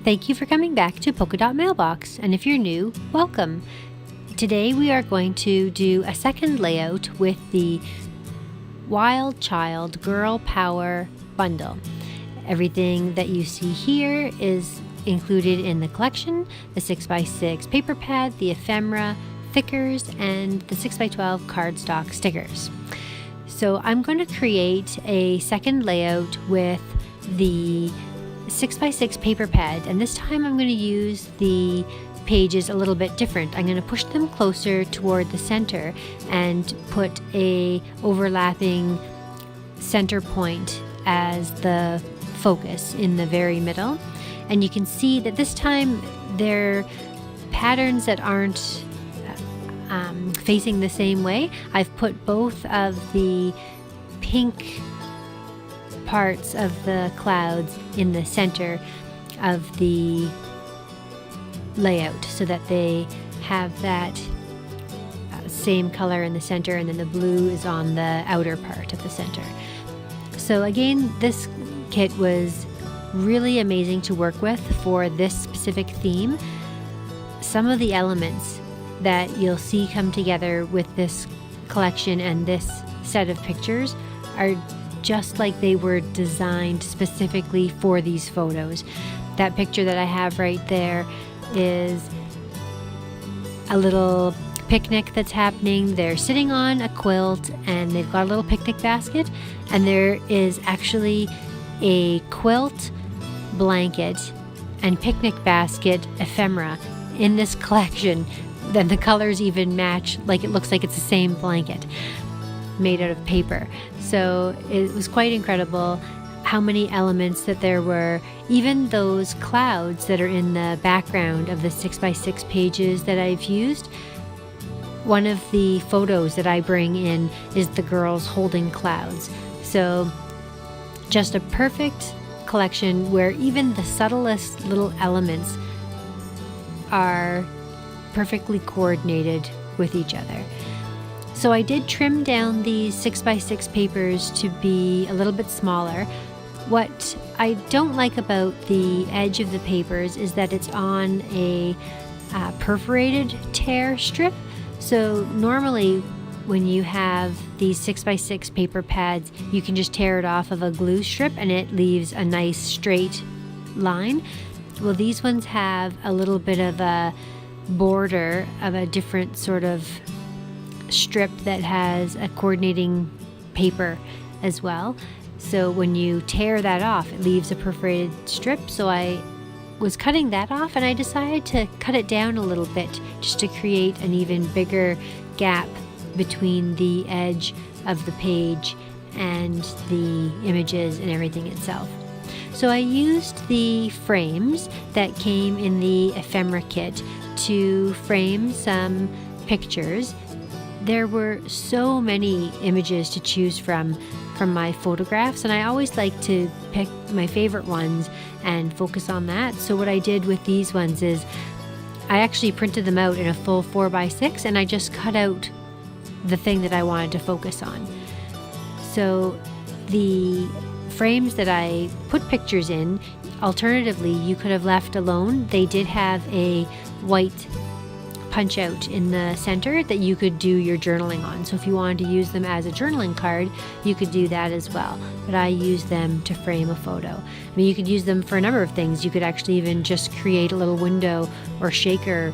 Thank you for coming back to Polka Dot Mailbox, and if you're new, welcome. Today we are going to do a second layout with the Wild Child Girl Power bundle. Everything that you see here is included in the collection: the 6x6 paper pad, the ephemera, thickers, and the 6x12 cardstock stickers. So I'm going to create a second layout with the 6x6 paper pad, and this time I'm going to use the pages a little bit different. I'm going to push them closer toward the center and put a overlapping center point as the focus in the very middle. And you can see that this time they're patterns that aren't facing the same way. I've put both of the pink parts of the clouds in the center of the layout so that they have that same color in the center, and then the blue is on the outer part of the center. So again, this kit was really amazing to work with for this specific theme. Some of the elements that you'll see come together with this collection and this set of pictures are just like they were designed specifically for these photos. That picture that I have right there is a little picnic that's happening. They're sitting on a quilt and they've got a little picnic basket, and there is actually a quilt, blanket, and picnic basket ephemera in this collection. Then the colors even match, like it looks like it's the same blanket made out of paper. So it was quite incredible how many elements that there were. Even those clouds that are in the background of the 6x6 pages that I've used, one of the photos that I bring in is the girls holding clouds. So just a perfect collection where even the subtlest little elements are perfectly coordinated with each other. So I did trim down these 6x6 papers to be a little bit smaller. What I don't like about the edge of the papers is that it's on a perforated tear strip. So normally when you have these 6x6 paper pads, you can just tear it off of a glue strip and it leaves a nice straight line. Well, these ones have a little bit of a border of a different sort of strip that has a coordinating paper as well. So when you tear that off, it leaves a perforated strip. So I was cutting that off, and I decided to cut it down a little bit just to create an even bigger gap between the edge of the page and the images and everything itself. So I used the frames that came in the ephemera kit to frame some pictures. There were so many images to choose from my photographs, and I always like to pick my favorite ones and focus on that. So what I did with these ones is I actually printed them out in a full 4x6, and I just cut out the thing that I wanted to focus on. So the frames that I put pictures in, alternatively, you could have left alone. They did have a white punch out in the center that you could do your journaling on. So if you wanted to use them as a journaling card, you could do that as well. But I use them to frame a photo. I mean, you could use them for a number of things. You could actually even just create a little window or shaker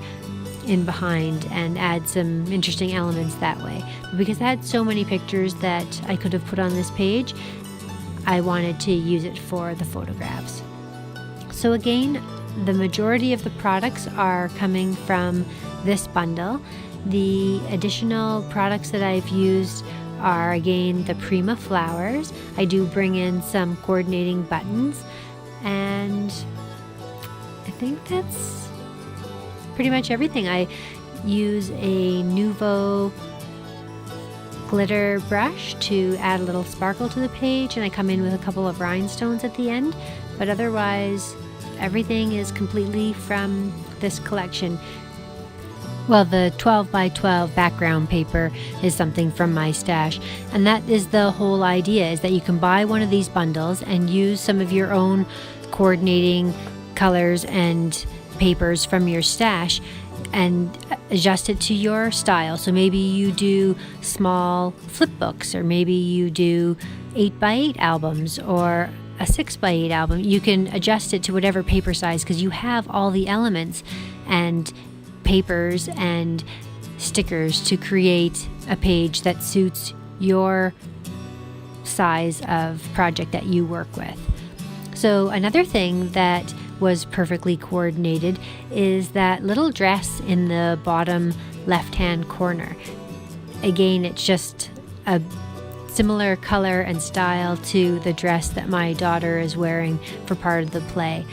in behind and add some interesting elements that way. But because I had so many pictures that I could have put on this page, I wanted to use it for the photographs. So again, the majority of the products are coming from this bundle. The additional products that I've used are, again, the Prima flowers. I do bring in some coordinating buttons, and I think that's pretty much everything. I use a Nuvo glitter brush to add a little sparkle to the page, and I come in with a couple of rhinestones at the end, but otherwise everything is completely from this collection. Well, the 12x12 background paper is something from my stash, and that is the whole idea, is that you can buy one of these bundles and use some of your own coordinating colors and papers from your stash and adjust it to your style. So maybe you do small flip books, or maybe you do 8x8 albums or a 6x8 album. You can adjust it to whatever paper size, because you have all the elements and papers and stickers to create a page that suits your size of project that you work with. So another thing that was perfectly coordinated is that little dress in the bottom left-hand corner. Again, it's just a similar color and style to the dress that my daughter is wearing for part of the play.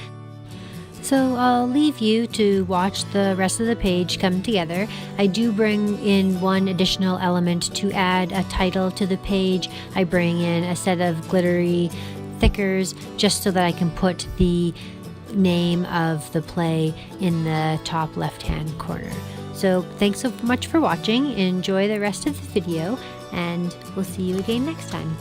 So I'll leave you to watch the rest of the page come together. I do bring in one additional element to add a title to the page. I bring in a set of glittery thickers just so that I can put the name of the play in the top left-hand corner. So thanks so much for watching. Enjoy the rest of the video, and we'll see you again next time.